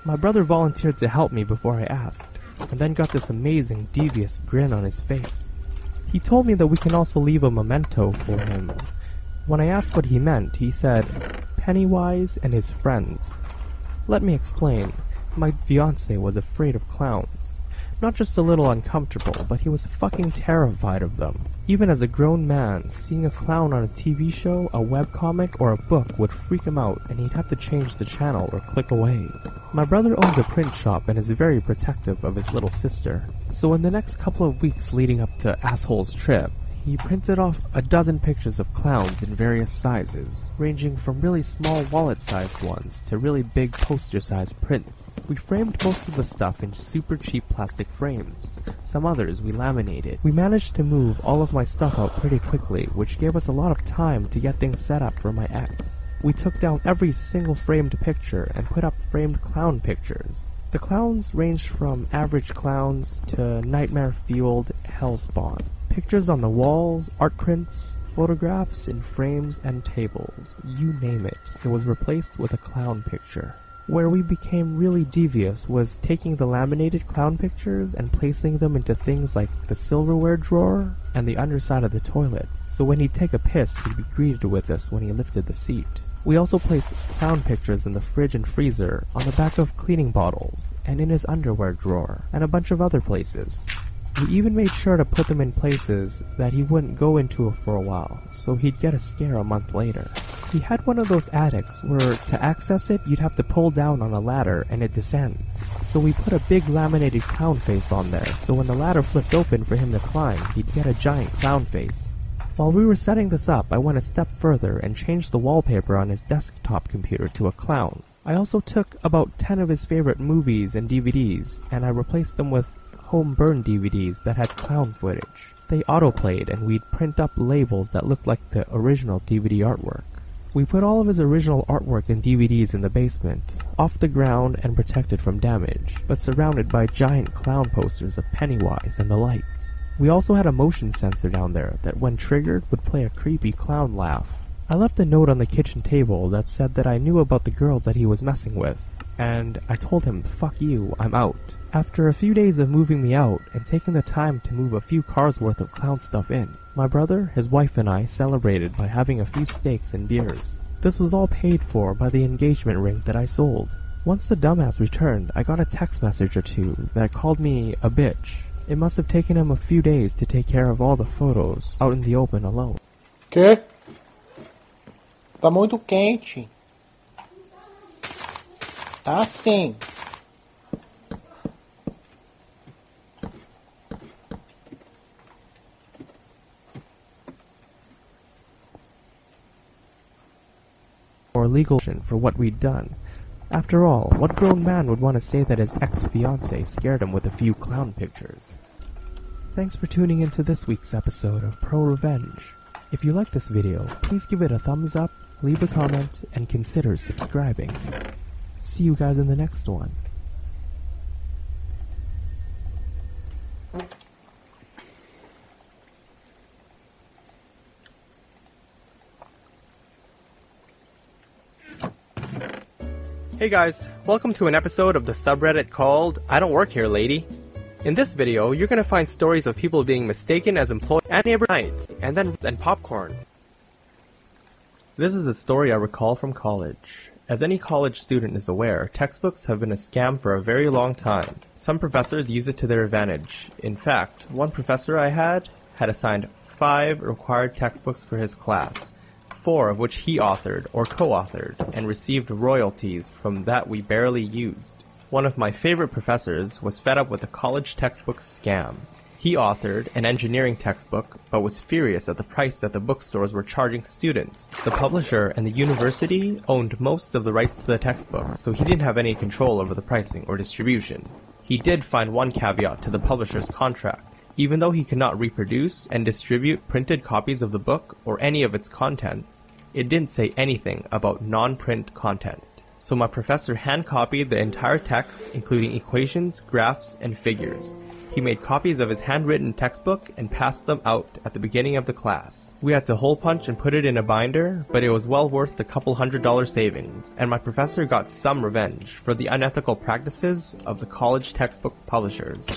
My brother volunteered to help me before I asked, and then got this amazing, devious grin on his face. He told me that we can also leave a memento for him. When I asked what he meant, he said, Pennywise and his friends. Let me explain. My fiancé was afraid of clowns. Not just a little uncomfortable, but he was fucking terrified of them. Even as a grown man, seeing a clown on a TV show, a webcomic, or a book would freak him out, and he'd have to change the channel or click away. My brother owns a print shop and is very protective of his little sister. So in the next couple of weeks leading up to Asshole's trip, he printed off a dozen pictures of clowns in various sizes, ranging from really small wallet-sized ones to really big poster-sized prints. We framed most of the stuff in super cheap plastic frames. Some others we laminated. We managed to move all of my stuff out pretty quickly, which gave us a lot of time to get things set up for my ex. We took down every single framed picture and put up framed clown pictures. The clowns ranged from average clowns to nightmare-fueled hellspawn. Pictures on the walls, art prints, photographs in frames and tables. You name it. It was replaced with a clown picture. Where we became really devious was taking the laminated clown pictures and placing them into things like the silverware drawer and the underside of the toilet. So when he'd take a piss, he'd be greeted with us when he lifted the seat. We also placed clown pictures in the fridge and freezer, on the back of cleaning bottles, and in his underwear drawer, and a bunch of other places. We even made sure to put them in places that he wouldn't go into for a while, so he'd get a scare a month later. He had one of those attics where to access it you'd have to pull down on a ladder and it descends. So we put a big laminated clown face on there, so when the ladder flipped open for him to climb, he'd get a giant clown face. While we were setting this up, I went a step further and changed the wallpaper on his desktop computer to a clown. I also took about 10 of his favorite movies and DVDs, and I replaced them with home-burned DVDs that had clown footage. They autoplayed, and we'd print up labels that looked like the original DVD artwork. We put all of his original artwork and DVDs in the basement, off the ground and protected from damage, but surrounded by giant clown posters of Pennywise and the like. We also had a motion sensor down there that, when triggered, would play a creepy clown laugh. I left a note on the kitchen table that said that I knew about the girls that he was messing with, and I told him, fuck you, I'm out. After a few days of moving me out and taking the time to move a few cars worth of clown stuff in, my brother, his wife, and I celebrated by having a few steaks and beers. This was all paid for by the engagement ring that I sold. Once the dumbass returned, I got a text message or two that called me a bitch. It must have taken him a few days to take care of all the photos out in the open alone. Que? Tá muito quente. Tá sim. Or legal for what we'd done. After all, what grown man would want to say that his ex-fiancé scared him with a few clown pictures? Thanks for tuning into this week's episode of Pro Revenge. If you like this video, please give it a thumbs up, leave a comment, and consider subscribing. See you guys in the next one. Hey guys, welcome to an episode of the subreddit called I Don't Work Here Lady. In this video, you're going to find stories of people being mistaken as employees at neighbor nights, and popcorn. This is a story I recall from college. As any college student is aware, textbooks have been a scam for a very long time. Some professors use it to their advantage. In fact, one professor I had assigned 5 required textbooks for his class, 4 of which he authored or co-authored, and received royalties from that we barely used. One of my favorite professors was fed up with the college textbook scam. He authored an engineering textbook, but was furious at the price that the bookstores were charging students. The publisher and the university owned most of the rights to the textbook, so he didn't have any control over the pricing or distribution. He did find one caveat to the publisher's contract. Even though he could not reproduce and distribute printed copies of the book or any of its contents, it didn't say anything about non-print content. So my professor hand-copied the entire text, including equations, graphs, and figures. He made copies of his handwritten textbook and passed them out at the beginning of the class. We had to hole punch and put it in a binder, but it was well worth the couple $100 savings, and my professor got some revenge for the unethical practices of the college textbook publishers.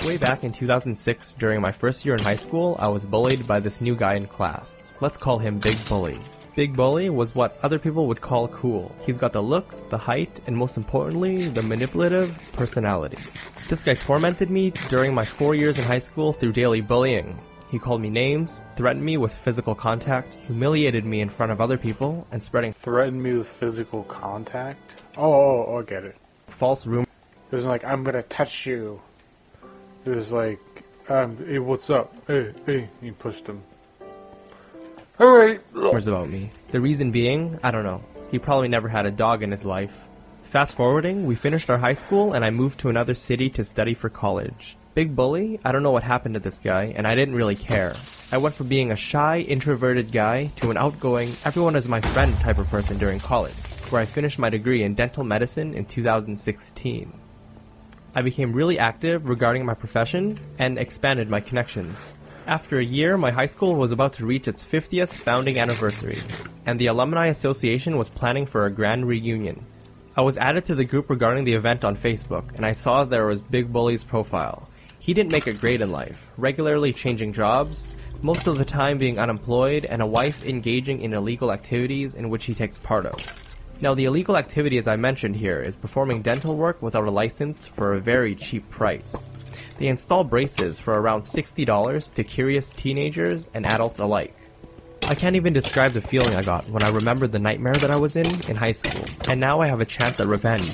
Way back in 2006, during my first year in high school, I was bullied by this new guy in class. Let's call him Big Bully. Big Bully was what other people would call cool. He's got the looks, the height, and most importantly, the manipulative personality. This guy tormented me during my 4 years in high school through daily bullying. He called me names, threatened me with physical contact, humiliated me in front of other people, and spreading Threatened me with physical contact? Oh, I get it. false rumors. It was like, I'm gonna touch you. It was like, hey, what's up? Hey, you pushed him. Alright. About me. The reason being, I don't know. He probably never had a dog in his life. Fast forwarding, we finished our high school and I moved to another city to study for college. Big Bully, I don't know what happened to this guy, and I didn't really care. I went from being a shy, introverted guy to an outgoing, everyone is my friend type of person during college, where I finished my degree in dental medicine in 2016. I became really active regarding my profession and expanded my connections. After a year, my high school was about to reach its 50th founding anniversary, and the Alumni Association was planning for a grand reunion. I was added to the group regarding the event on Facebook, and I saw there was Big Bully's profile. He didn't make it great in life, regularly changing jobs, most of the time being unemployed, and a wife engaging in illegal activities in which he takes part of. Now, the illegal activity, as I mentioned here, is performing dental work without a license for a very cheap price. They install braces for around $60 to curious teenagers and adults alike. I can't even describe the feeling I got when I remembered the nightmare that I was in high school, and now I have a chance at revenge.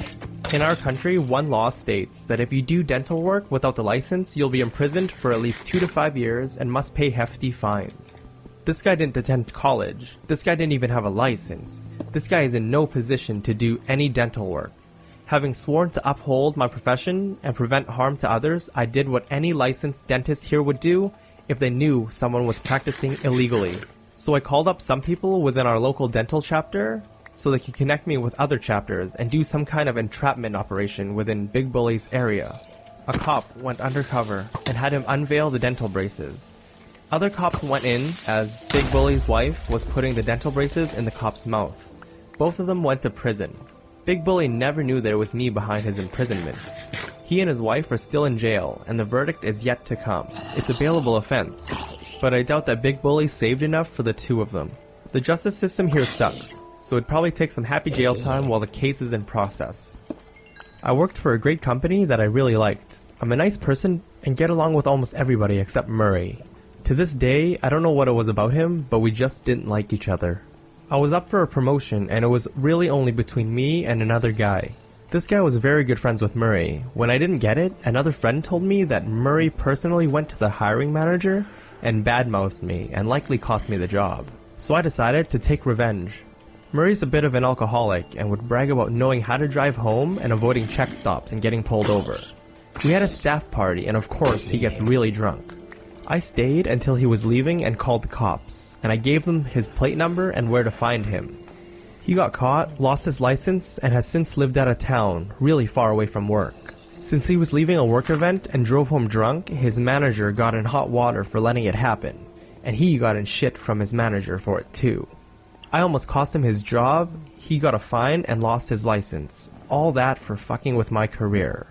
In our country, one law states that if you do dental work without the license, you'll be imprisoned for at least 2 to 5 years and must pay hefty fines. This guy didn't attend college. This guy didn't even have a license. This guy is in no position to do any dental work. Having sworn to uphold my profession and prevent harm to others, I did what any licensed dentist here would do if they knew someone was practicing illegally. So I called up some people within our local dental chapter so they could connect me with other chapters and do some kind of entrapment operation within Big Bully's area. A cop went undercover and had him unveil the dental braces. Other cops went in as Big Bully's wife was putting the dental braces in the cop's mouth. Both of them went to prison. Big Bully never knew that it was me behind his imprisonment. He and his wife are still in jail, and the verdict is yet to come. It's a bailable offense, but I doubt that Big Bully saved enough for the two of them. The justice system here sucks, so it'd probably take some happy jail time while the case is in process. I worked for a great company that I really liked. I'm a nice person and get along with almost everybody except Murray. To this day, I don't know what it was about him, but we just didn't like each other. I was up for a promotion, and it was really only between me and another guy. This guy was very good friends with Murray. When I didn't get it, another friend told me that Murray personally went to the hiring manager and badmouthed me and likely cost me the job. So I decided to take revenge. Murray's a bit of an alcoholic and would brag about knowing how to drive home and avoiding check stops and getting pulled over. We had a staff party, and of course he gets really drunk. I stayed until he was leaving and called the cops, and I gave them his plate number and where to find him. He got caught, lost his license, and has since lived out of town, really far away from work. Since he was leaving a work event and drove home drunk, his manager got in hot water for letting it happen, and he got in shit from his manager for it too. I almost cost him his job, he got a fine and lost his license. All that for fucking with my career.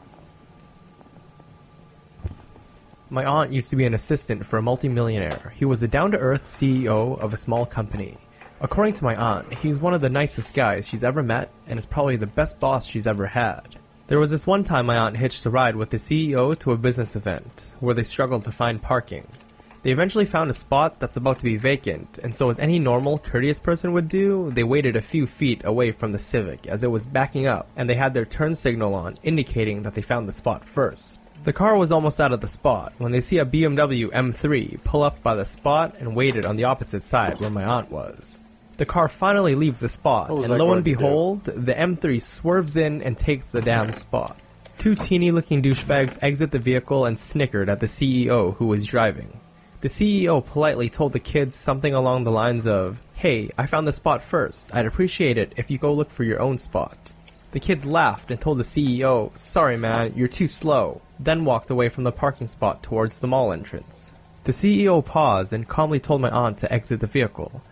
My aunt used to be an assistant for a multimillionaire. He was a down-to-earth CEO of a small company. According to my aunt, he's one of the nicest guys she's ever met and is probably the best boss she's ever had. There was this one time my aunt hitched a ride with the CEO to a business event, where they struggled to find parking. They eventually found a spot that's about to be vacant, and so as any normal, courteous person would do, they waited a few feet away from the Civic as it was backing up, and they had their turn signal on, indicating that they found the spot first. The car was almost out of the spot when they see a BMW M3 pull up by the spot and waited on the opposite side where my aunt was. The car finally leaves the spot, and lo and behold, the M3 swerves in and takes the damn spot. Two teeny-looking douchebags exit the vehicle and snickered at the CEO who was driving. The CEO politely told the kids something along the lines of, "Hey, I found the spot first. I'd appreciate it if you go look for your own spot." The kids laughed and told the CEO, "Sorry man, you're too slow," then walked away from the parking spot towards the mall entrance. The CEO paused and calmly told my aunt to exit the vehicle.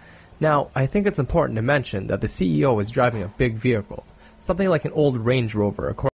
Now, I think it's important to mention that the CEO was driving a big vehicle, something like an old Range Rover according